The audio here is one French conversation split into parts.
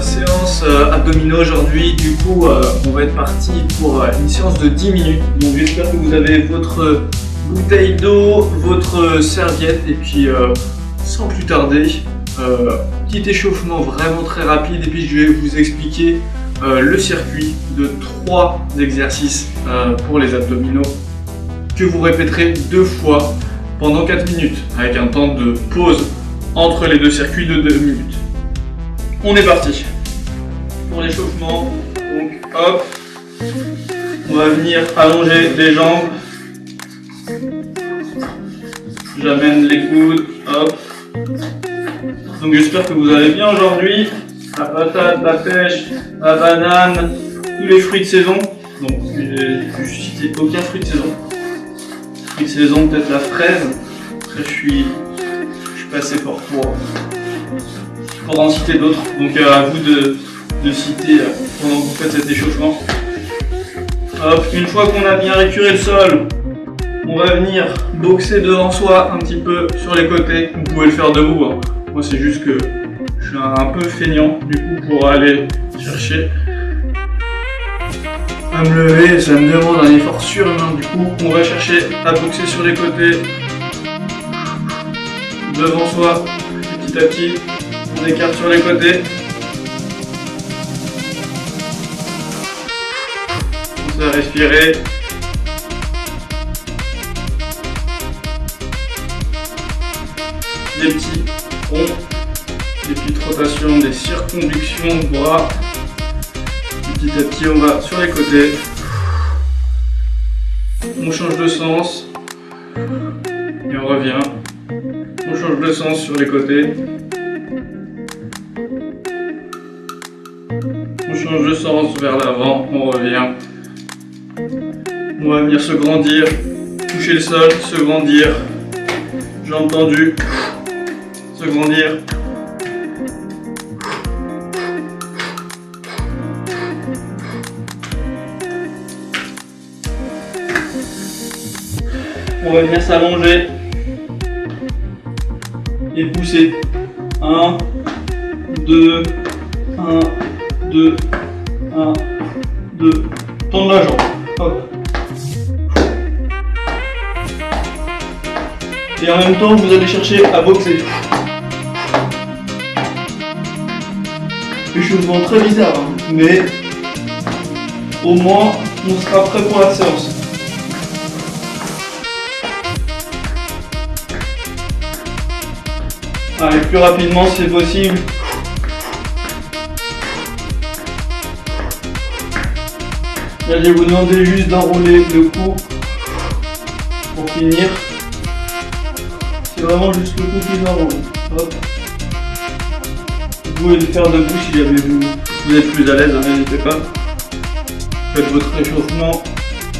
Séance abdominaux aujourd'hui. Du coup, on va être parti pour une séance de 10 minutes. Donc j'espère que vous avez votre bouteille d'eau, votre serviette et puis sans plus tarder, petit échauffement vraiment très rapide et puis je vais vous expliquer le circuit de 3 exercices pour les abdominaux que vous répéterez 2 fois pendant 4 minutes avec un temps de pause entre les deux circuits de 2 minutes. On est parti pour l'échauffement. Donc hop, on va venir allonger les jambes. J'amène les coudes, hop. Donc j'espère que vous allez bien aujourd'hui. La patate, la pêche, la banane, tous les fruits de saison. Donc je cité aucun fruit de saison. Fruits de saison, peut-être la fraise. Après je suis passé pour en citer d'autres. Donc à vous de citer pendant que vous faites cet échauffement. Hop, une fois qu'on a bien récuré le sol, on va venir boxer devant soi un petit peu sur les côtés. Vous pouvez le faire debout. Hein. Moi c'est juste que je suis un peu feignant du coup pour aller chercher à me lever. Ça me demande un effort surhumain. Du coup on va chercher à boxer sur les côtés. Devant soi, petit à petit, on écarte sur les côtés. On va respirer. Des petits ronds, des petites rotations, des circonductions de bras. Petit à petit, on va sur les côtés. On change de sens. Et on revient. On change de sens sur les côtés. On change de sens vers l'avant, on revient. On va venir se grandir, toucher le sol, se grandir. Jambes tendues, se grandir. On va venir s'allonger. Et pousser. 1, 2, 1, 2, 1, 2. Tendre la jambe. Hop. Et en même temps, vous allez chercher à boxer. Échauffement très bizarre, hein, mais au moins, on sera prêt pour la séance. Allez, plus rapidement si c'est possible. Là, je vais vous demander juste d'enrouler le cou pour finir. C'est vraiment juste le cou qui s'enroule. Hop. Vous pouvez le faire debout si jamais vous êtes plus à l'aise, n'hésitez pas. Faites votre réchauffement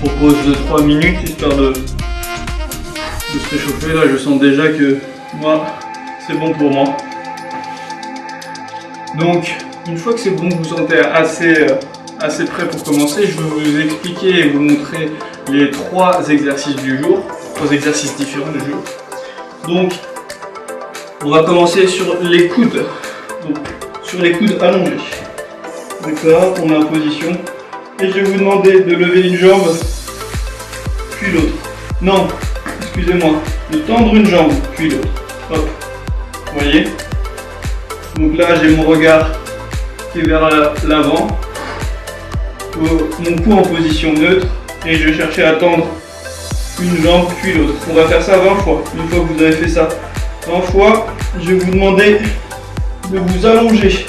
pour pause de 3 minutes histoire de se réchauffer. Là, je sens déjà que moi, c'est bon pour moi. Donc, une fois que c'est bon, vous vous sentez assez prêt pour commencer, je vais vous expliquer et vous montrer les 3 exercices du jour, 3 exercices différents du jour. Donc, on va commencer sur les coudes. Donc, sur les coudes allongés. D'accord, on est en position. Et je vais vous demander de lever une jambe, puis l'autre. Non, excusez-moi, de tendre une jambe, puis l'autre. Hop. Vous voyez? Donc là, j'ai mon regard qui est vers l'avant, mon cou en position neutre, et je vais chercher à tendre une jambe puis l'autre. On va faire ça 20 fois. Une fois que vous avez fait ça 20 fois, je vais vous demander de vous allonger,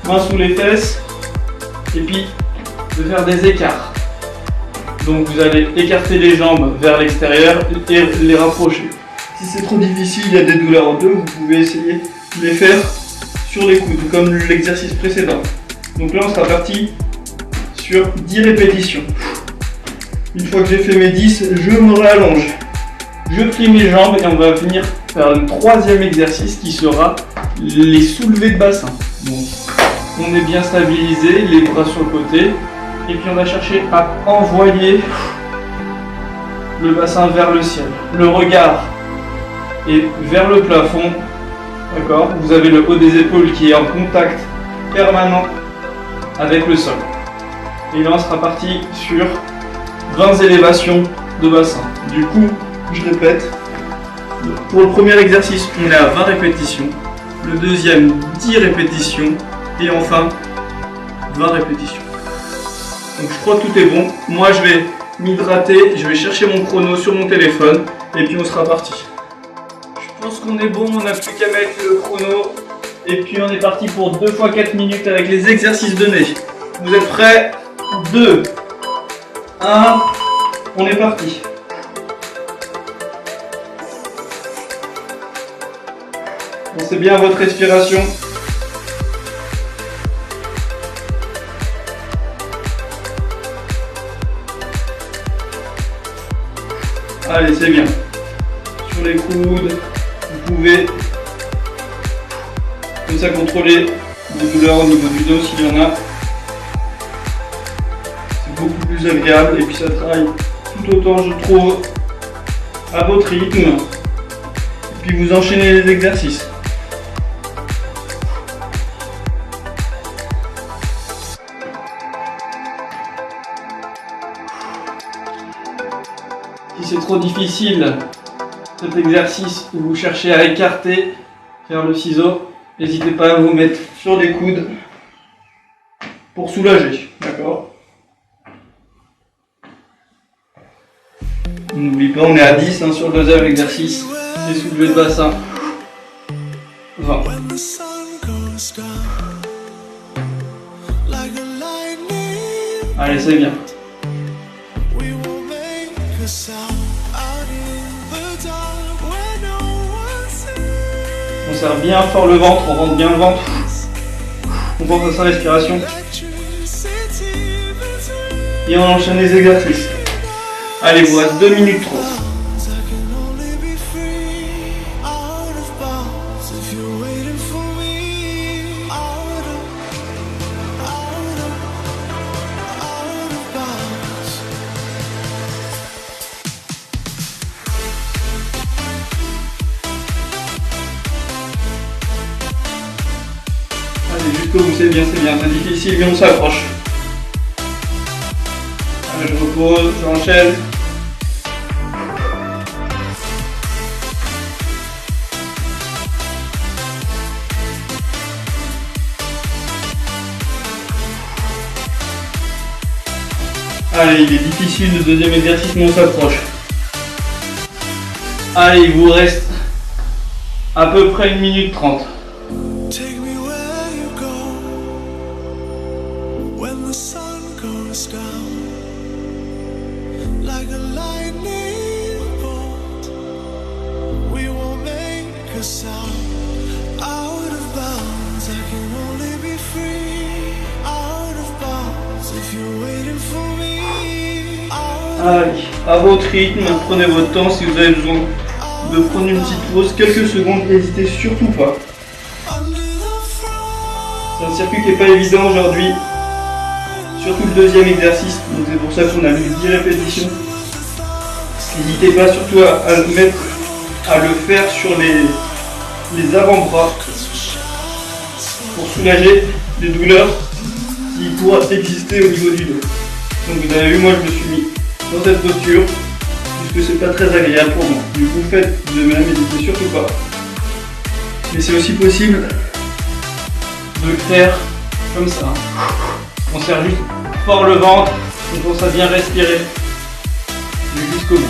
main sous les fesses, et puis de faire des écarts. Donc vous allez écarter les jambes vers l'extérieur et les rapprocher. Si c'est trop difficile, il y a des douleurs en deux, vous pouvez essayer de les faire sur les coudes, comme l'exercice précédent. Donc là, on sera parti sur 10 répétitions. Une fois que j'ai fait mes 10, je me réallonge. Je plie mes jambes et on va venir faire un 3e exercice qui sera les soulevés de bassin. Donc, on est bien stabilisé, les bras sur le côté. Et puis on va chercher à envoyer le bassin vers le ciel. Le regard est vers le plafond. D'accord ? Vous avez le haut des épaules qui est en contact permanent avec le sol. Et là on sera parti sur 20 élévations de bassin. Du coup, je répète, pour le premier exercice, on est à 20 répétitions, le deuxième 10 répétitions et enfin 20 répétitions. Donc je crois que tout est bon. Moi je vais m'hydrater, je vais chercher mon chrono sur mon téléphone et puis on sera parti. Je pense qu'on est bon, on n'a plus qu'à mettre le chrono et puis on est parti pour 2 fois 4 minutes avec les exercices de nez. Vous êtes prêts? 2, 1, on est parti. Pensez bien à votre respiration. Allez, c'est bien. Sur les coudes, vous pouvez comme ça contrôler vos douleurs au niveau du dos s'il y en a. C'est beaucoup plus agréable et puis ça travaille tout autant, je trouve, à votre rythme. Et puis vous enchaînez les exercices. Si c'est trop difficile, cet exercice où vous cherchez à écarter, faire le ciseau, n'hésitez pas à vous mettre sur les coudes pour soulager, d'accord? N'oublie pas, on est à 10 hein, sur le deuxième exercice, les soulevés de bassin. 20. Allez, c'est bien. On serre bien fort le ventre, on rentre bien le ventre. On pense à sa respiration. Et on enchaîne les exercices. Allez, vous reste 2 minutes 30. Jusqu'au bout, c'est bien, c'est difficile, mais on s'accroche. Allez, je repose, j'enchaîne. Allez, il est difficile le deuxième exercice, mais on s'accroche. Allez, il vous reste à peu près 1 minute 30. Allez, à votre rythme, prenez votre temps. Si vous avez besoin de prendre une petite pause, quelques secondes, n'hésitez surtout pas. C'est un circuit qui n'est pas évident aujourd'hui, surtout le deuxième exercice, donc c'est pour ça qu'on a mis 10 répétitions. N'hésitez pas surtout à le faire sur les avant-bras pour soulager les douleurs qui pourraient exister au niveau du dos. Donc vous avez vu, moi je me suis mis dans cette posture puisque c'est pas très agréable pour moi. Du coup faites de même, n'hésitez surtout pas. Mais c'est aussi possible de le faire comme ça. On serre juste fort le ventre, on pense à bien respirer jusqu'au bout.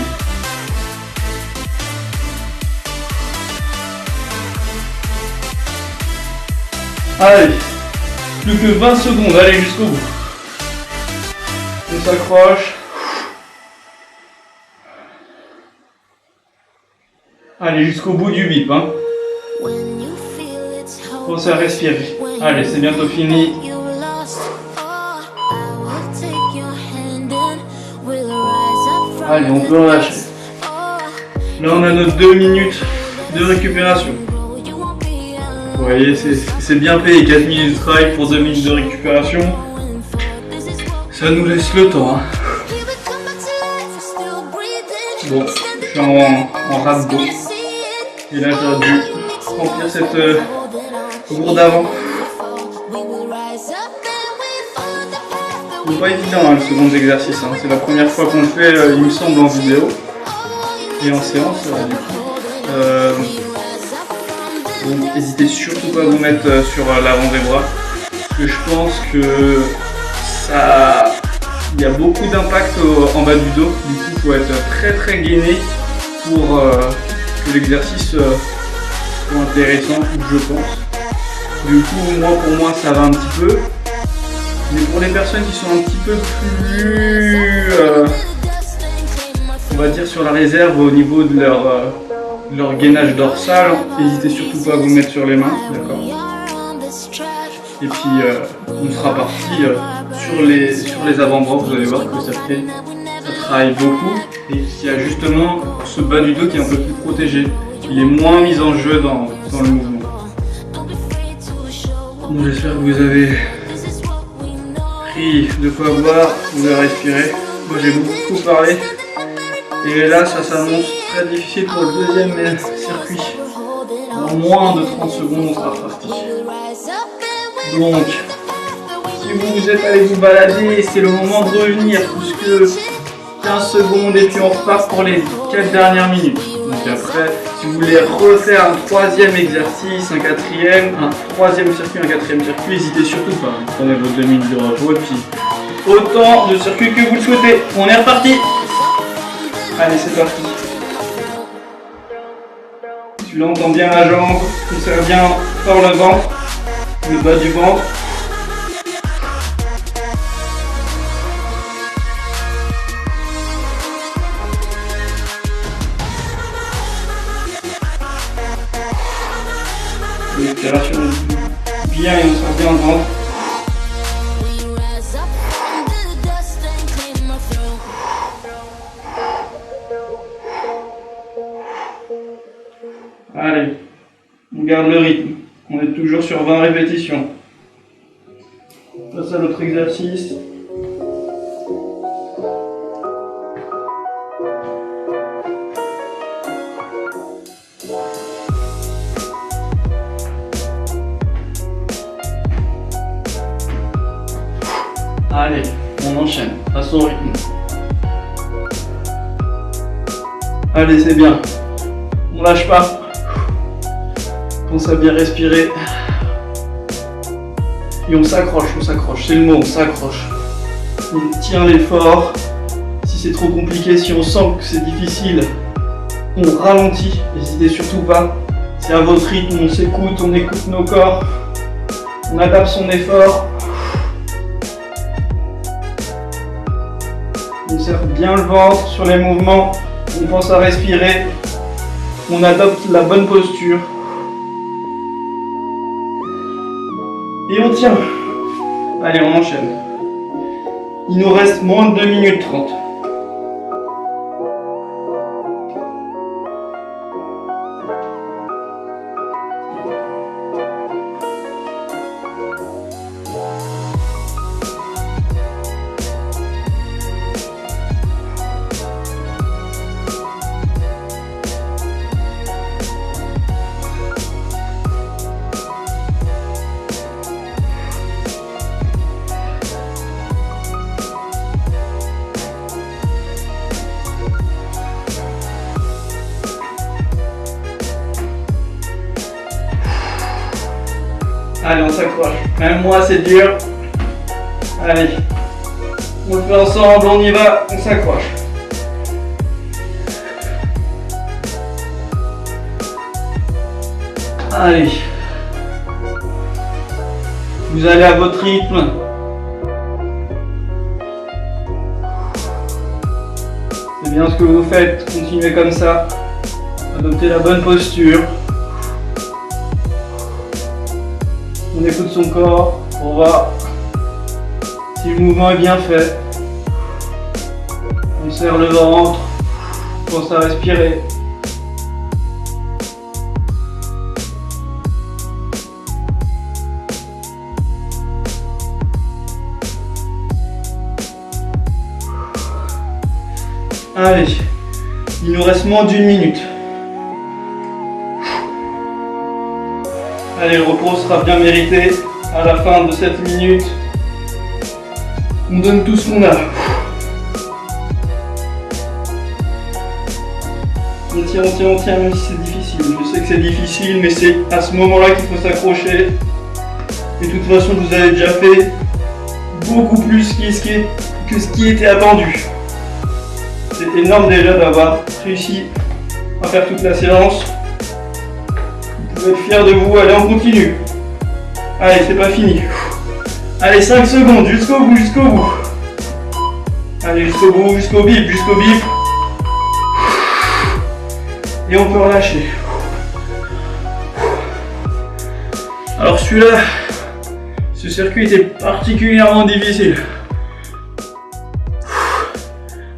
Allez, plus que 20 secondes, allez jusqu'au bout. On s'accroche. Allez, jusqu'au bout du bip. Hein. Pensez à respirer. Allez, c'est bientôt fini. Allez, on peut relâcher. Là, on a nos 2 minutes de récupération. Vous voyez, c'est bien payé. 4 minutes de travail pour 2 minutes de récupération. Ça nous laisse le temps. Hein. Bon, je suis en radeau. Et là, j'aurais dû remplir cette gourde avant. C'est pas évident hein, le second exercice, hein. C'est la première fois qu'on le fait, il me semble, en vidéo et en séance du coup. Donc n'hésitez surtout pas à vous mettre sur l'avant des bras, parce que je pense que ça, il y a beaucoup d'impact en bas du dos, du coup il faut être très gainé pour que l'exercice soit intéressant, je pense. Du coup pour moi ça va un petit peu, mais pour les personnes qui sont un petit peu plus on va dire sur la réserve au niveau de leur gainage dorsal, n'hésitez surtout pas à vous mettre sur les mains, d'accord. Et puis on sera parti sur les avant-bras, vous allez voir que ça travaille beaucoup et qu'il y a justement ce bas du dos qui est un peu plus protégé, il est moins mis en jeu dans le mouvement. Bon, j'espère que vous avez pris de quoi boire, vous avez respiré. Moi j'ai beaucoup parlé. Et là, ça s'annonce très difficile pour le deuxième circuit. En moins de 30 secondes, on sera parti. Donc, si vous êtes allé vous balader, c'est le moment de revenir, puisque 15 secondes et puis on repart pour les 4 dernières minutes. Donc après, si vous voulez refaire un troisième exercice, un quatrième, un troisième circuit, un quatrième circuit, n'hésitez surtout pas. Prenez vos 2 minutes de repos et puis autant de circuits que vous le souhaitez. On est reparti! Allez, c'est parti. Tu l'entends bien la jambe, tu serres bien fort le ventre, le bas du ventre. Respiration bien et on serre bien le ventre. Allez, on garde le rythme. On est toujours sur 20 répétitions. On passe à l'autre exercice. Allez, on enchaîne à son rythme. Allez, c'est bien. On lâche pas. Pense à bien respirer. Et on s'accroche, c'est le mot, on s'accroche. On tient l'effort. Si c'est trop compliqué, si on sent que c'est difficile, on ralentit. N'hésitez surtout pas. C'est à votre rythme, on s'écoute, on écoute nos corps. On adapte son effort. On serre bien le ventre sur les mouvements. On pense à respirer. On adopte la bonne posture. Et on tient. Allez, on enchaîne. Il nous reste moins de 2 minutes 30. Allez, on s'accroche. Même moi, c'est dur. Allez. On le fait ensemble, on y va, on s'accroche. Allez. Vous allez à votre rythme. C'est bien ce que vous faites. Continuez comme ça. Adoptez la bonne posture. On écoute son corps, on voit si le mouvement est bien fait. On serre le ventre, on pense à respirer. Allez, il nous reste moins d'1 minute. Allez, le repos sera bien mérité à la fin de cette minute. On donne tout ce qu'on a. On tient, même si c'est difficile. Je sais que c'est difficile, mais c'est à ce moment-là qu'il faut s'accrocher. Et de toute façon, vous avez déjà fait beaucoup plus que ce qui était attendu. C'est énorme déjà d'avoir réussi à faire toute la séance. Vous pouvez être fiers de vous. Allez, on continue. Allez, c'est pas fini. Allez, 5 secondes, jusqu'au bout, jusqu'au bout. Allez, jusqu'au bout, jusqu'au bip, jusqu'au bip. Et on peut relâcher. Alors celui-là, ce circuit était particulièrement difficile.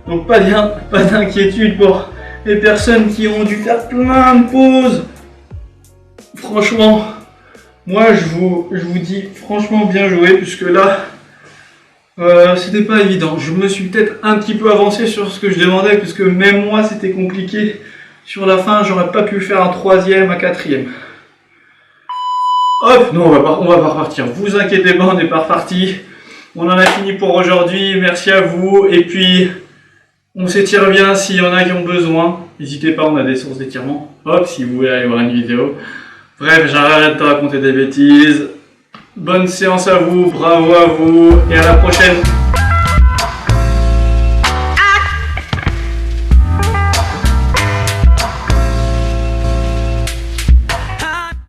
Donc pas d'inquiétude pour les personnes qui ont dû faire plein de pauses. Franchement, moi je vous dis franchement bien joué, puisque là, c'était pas évident. Je me suis peut-être un petit peu avancé sur ce que je demandais, puisque même moi c'était compliqué. Sur la fin, j'aurais pas pu faire un 3e, un 4e. Hop, non, on va pas repartir. Vous inquiétez pas, on n'est pas reparti. On en a fini pour aujourd'hui. Merci à vous. Et puis, on s'étire bien s'il y en a qui ont besoin. N'hésitez pas, on a des sources d'étirement. Hop, si vous voulez aller voir une vidéo. Bref, j'arrête de raconter des bêtises. Bonne séance à vous, bravo à vous et à la prochaine.